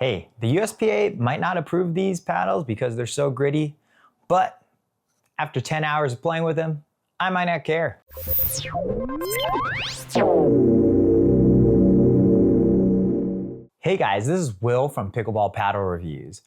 Hey, the USPA might not approve these paddles because they're so gritty, but after 10 hours of playing with them, I might not care. Hey guys, this is Will from Pickleball Paddle Reviews.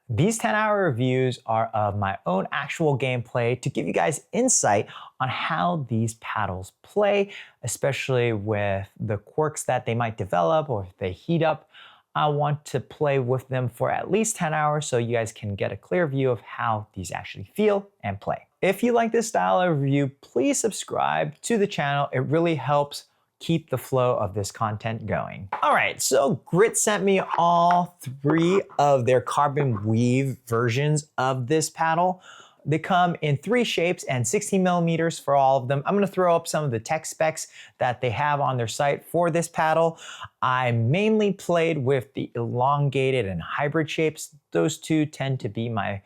These 10-hour reviews are of my own actual gameplay to give you guys insight on how these paddles play, especially with the quirks that they might develop or if they heat up. I want to play with them for at least 10 hours so you guys can get a clear view of how these actually feel and play. If you like this style of review, please subscribe to the channel. It really helps keep the flow of this content going. All right, so GRITT sent me all 3 of their carbon weave versions of this paddle. They come in 3 shapes and 16 millimeters for all of them. I'm gonna throw up some of the tech specs that they have on their site for this paddle. I mainly played with the elongated and hybrid shapes. Those 2 tend to be my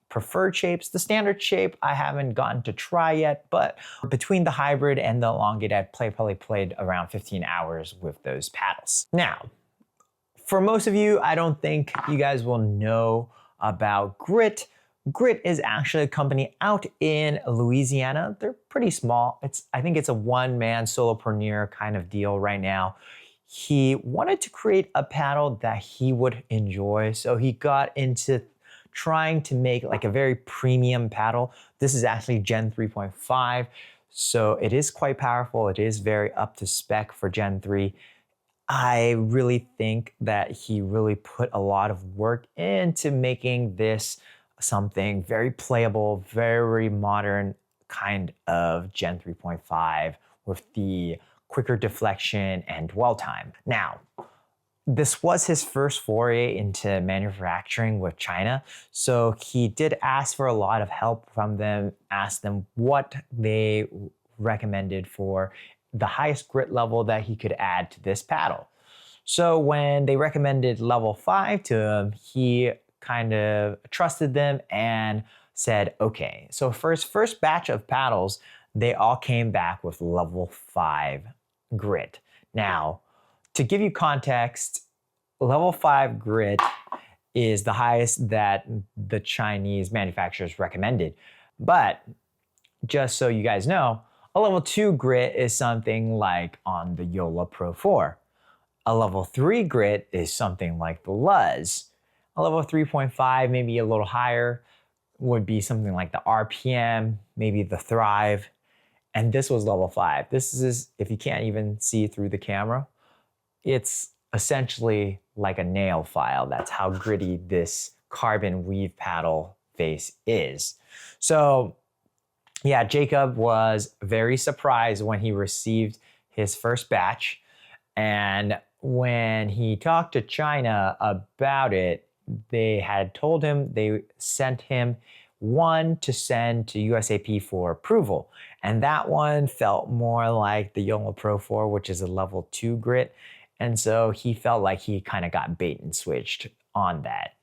preferred shapes. The standard shape I haven't gotten to try yet, but between the hybrid and the elongated, I probably played around 15 hours with those paddles. Now, for most of you, I don't think you guys will know about GRITT. GRITT is actually a company out in Louisiana. They're pretty small. I think it's a one-man solopreneur kind of deal right now. He wanted to create a paddle that he would enjoy, so he got into trying to make like a very premium paddle. This is actually Gen 3.5, so it is quite powerful. It is very up to spec for Gen 3. I really think that he really put a lot of work into making this something very playable, very modern kind of Gen 3.5 with the quicker deflection and dwell time. Now, this was his first foray into manufacturing with China, so he did ask for a lot of help from them, asked them what they recommended for the highest grit level that he could add to this paddle. So when they recommended level 5 to him, he kind of trusted them and said, okay. So first batch of paddles, they all came back with level 5 grit. Now, to give you context, level 5 grit is the highest that the Chinese manufacturers recommended. But just so you guys know, a level 2 grit is something like on the Yola Pro 4. A level 3 grit is something like the Luz. A level 3.5, maybe a little higher, would be something like the RPM, maybe the Thrive. And this was level 5. This is, if you can't even see through the camera, it's essentially like a nail file. That's how gritty this carbon weave paddle face is. So yeah, Jacob was very surprised when he received his first batch. And when he talked to China about it, they had told him they sent him one to send to USAP for approval. And that one felt more like the Yola Pro 4, which is a level 2 grit. And so he felt like he kind of got bait and switched on that.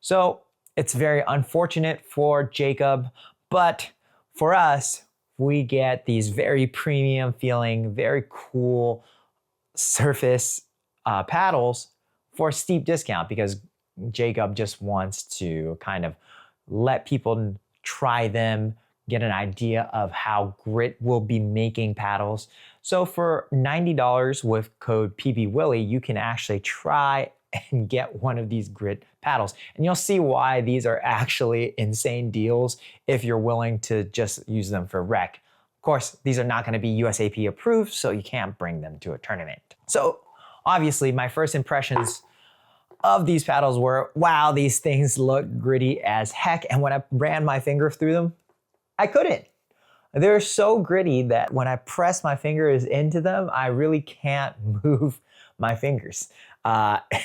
So it's very unfortunate for Jacob, but for us, we get these very premium feeling, very cool surface paddles for a steep discount because Jacob just wants to kind of let people try them, get an idea of how GRITT will be making paddles. So for $90 with code PBWilly, you can actually try and get one of these GRITT paddles. And you'll see why these are actually insane deals if you're willing to just use them for rec. Of course, these are not going to be USAP approved, so you can't bring them to a tournament. So obviously, my first impressions of these paddles were, wow, these things look gritty as heck. And when I ran my finger through them, I couldn't. They're so gritty that when I press my fingers into them, I really can't move my fingers.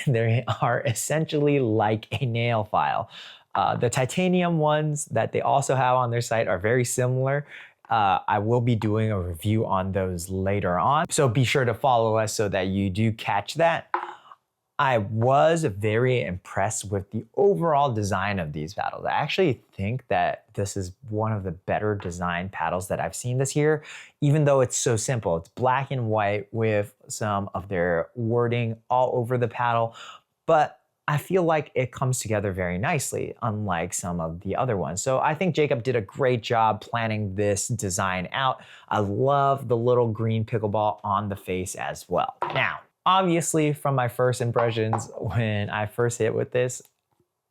They are essentially like a nail file. The titanium ones that they also have on their site are very similar. I will be doing a review on those later on, so be sure to follow us so that you do catch that. I was very impressed with the overall design of these paddles. I actually think that this is one of the better designed paddles that I've seen this year, even though it's so simple. It's black and white with some of their wording all over the paddle, but I feel like it comes together very nicely, unlike some of the other ones. So I think Jacob did a great job planning this design out. I love the little green pickleball on the face as well. Now, obviously from my first impressions, when I first hit with this,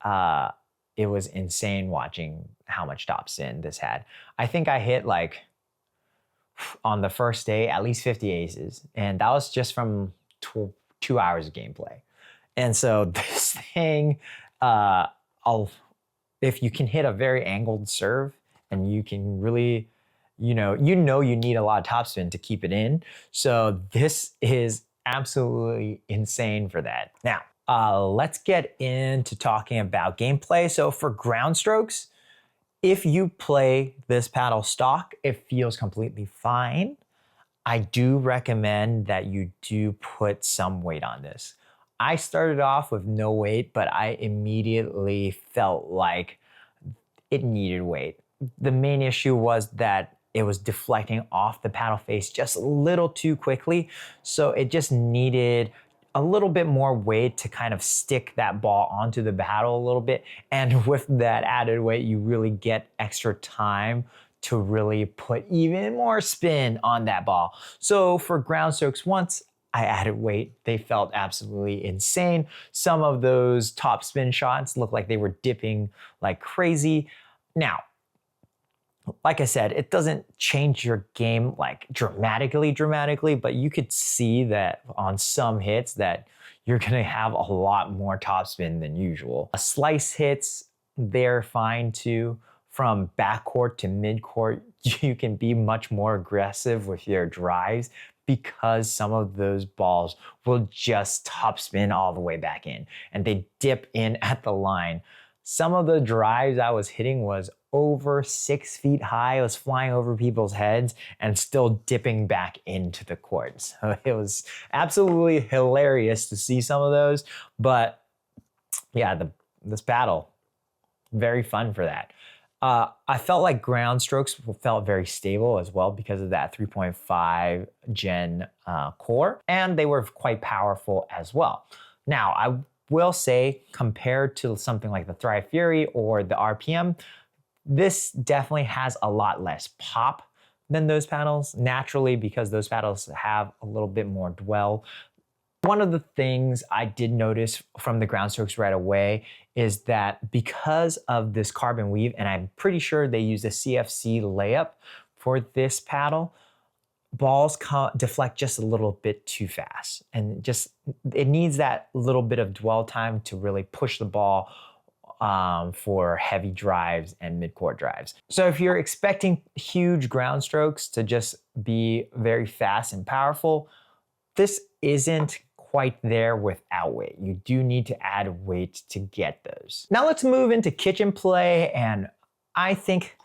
it was insane watching how much topspin this had. I think I hit like, on the first day, at least 50 aces. And that was just from 2 hours of gameplay. And so this thing, if you can hit a very angled serve and you can really, you need a lot of topspin to keep it in. So this is absolutely insane for that. Now, let's get into talking about gameplay. So for ground strokes, if you play this paddle stock, it feels completely fine. I do recommend that you do put some weight on this. I started off with no weight, but I immediately felt like it needed weight. The main issue was that it was deflecting off the paddle face just a little too quickly. So it just needed a little bit more weight to kind of stick that ball onto the paddle a little bit. And with that added weight, you really get extra time to really put even more spin on that ball. So for ground strokes, once I added weight, they felt absolutely insane. Some of those top spin shots looked like they were dipping like crazy. Now, like I said, it doesn't change your game like dramatically, but you could see that on some hits that you're gonna have a lot more topspin than usual. Slice hits, they're fine too. From backcourt to midcourt, you can be much more aggressive with your drives because some of those balls will just topspin all the way back in and they dip in at the line. Some of the drives I was hitting was over 6 feet high. It was flying over people's heads and still dipping back into the court. So it was absolutely hilarious to see some of those. But yeah, this paddle, very fun for that. I felt like ground strokes felt very stable as well because of that 3.5 Gen core, and they were quite powerful as well. Now, I will say, compared to something like the Thrive Fury or the RPM, this definitely has a lot less pop than those paddles, naturally, because those paddles have a little bit more dwell. One of the things I did notice from the ground strokes right away is that because of this carbon weave, and I'm pretty sure they use a CFC layup for this paddle, balls deflect just a little bit too fast. And it needs that little bit of dwell time to really push the ball for heavy drives and mid-court drives. So if you're expecting huge ground strokes to just be very fast and powerful, this isn't quite there without weight. You do need to add weight to get those. Now let's move into kitchen play, and I think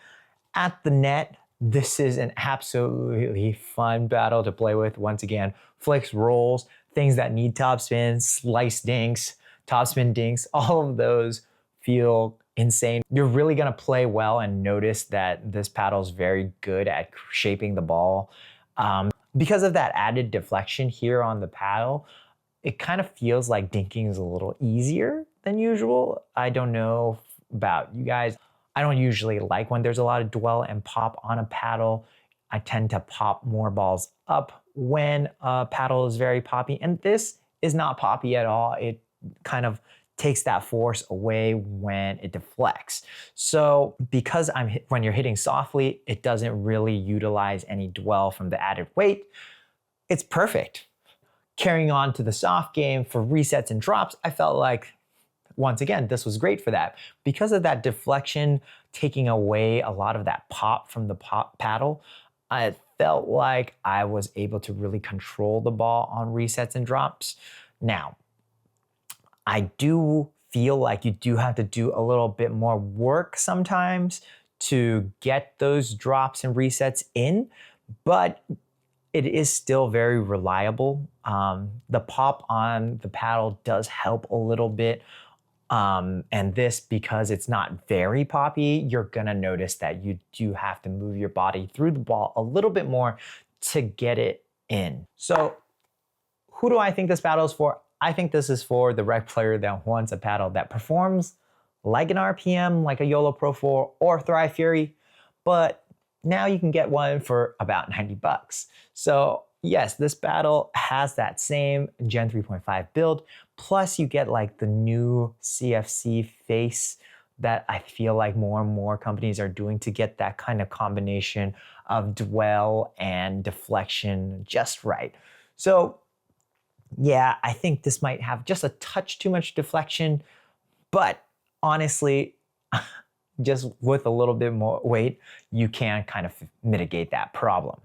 at the net, this is an absolutely fun battle to play with. Once again, flicks, rolls, things that need topspin, slice dinks, topspin dinks, all of those feel insane. You're really gonna play well and notice that this paddle is very good at shaping the ball. Because of that added deflection here on the paddle, it kind of feels like dinking is a little easier than usual. I don't know about you guys. I don't usually like when there's a lot of dwell and pop on a paddle. I tend to pop more balls up when a paddle is very poppy, and this is not poppy at all. It kind of takes that force away when it deflects. So because when you're hitting softly, it doesn't really utilize any dwell from the added weight. It's perfect. Carrying on to the soft game for resets and drops, I felt like, once again, this was great for that. Because of that deflection, taking away a lot of that pop from the paddle, I felt like I was able to really control the ball on resets and drops. Now, I do feel like you do have to do a little bit more work sometimes to get those drops and resets in, but it is still very reliable. The pop on the paddle does help a little bit. And this, because it's not very poppy, you're gonna notice that you do have to move your body through the ball a little bit more to get it in. So who do I think this paddle is for? I think this is for the rec player that wants a paddle that performs like an RPM, like a YOLO Pro 4 or Thrive Fury, but now you can get one for about 90 bucks. So yes, this paddle has that same Gen 3.5 build, plus you get like the new CFC face that I feel like more and more companies are doing to get that kind of combination of dwell and deflection just right. So yeah, I think this might have just a touch too much deflection, but honestly, just with a little bit more weight, you can kind of mitigate that problem.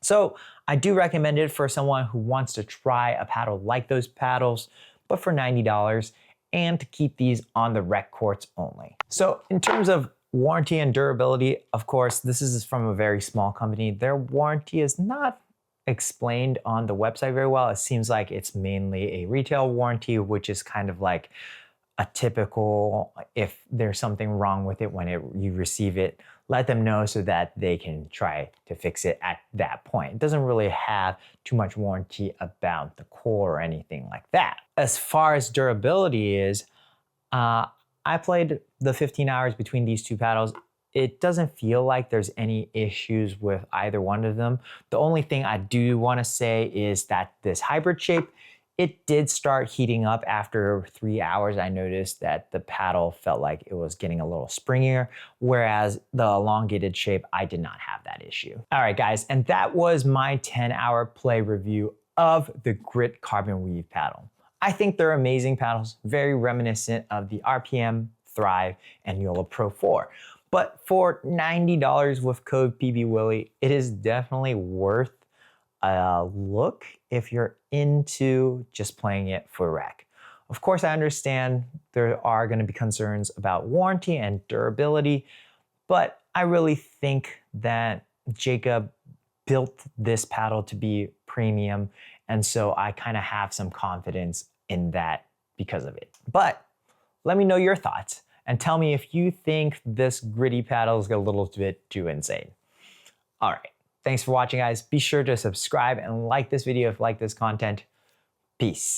So I do recommend it for someone who wants to try a paddle like those paddles, but for $90, and to keep these on the rec courts only. So in terms of warranty and durability, of course, this is from a very small company. Their warranty is not explained on the website very well. It seems like it's mainly a retail warranty, which is kind of like a typical, if there's something wrong with it when you receive it, let them know so that they can try to fix it at that point. It doesn't really have too much warranty about the core or anything like that. As far as durability is, I played the 15 hours between these two paddles. It doesn't feel like there's any issues with either one of them. The only thing I do want to say is that this hybrid shape, it did start heating up after 3 hours. I noticed that the paddle felt like it was getting a little springier, whereas the elongated shape, I did not have that issue. All right, guys, and that was my 10-hour play review of the GRITT Carbon Weave paddle. I think they're amazing paddles, very reminiscent of the RPM, Thrive, and YOLO Pro 4. But for $90 with code PBWilly, it is definitely worth a look if you're into just playing it for rec. Of course, I understand there are going to be concerns about warranty and durability, but I really think that Jacob built this paddle to be premium, and so I kind of have some confidence in that because of it. But let me know your thoughts and tell me if you think this gritty paddle is a little bit too insane. All right. Thanks for watching, guys. Be sure to subscribe and like this video if you like this content. Peace.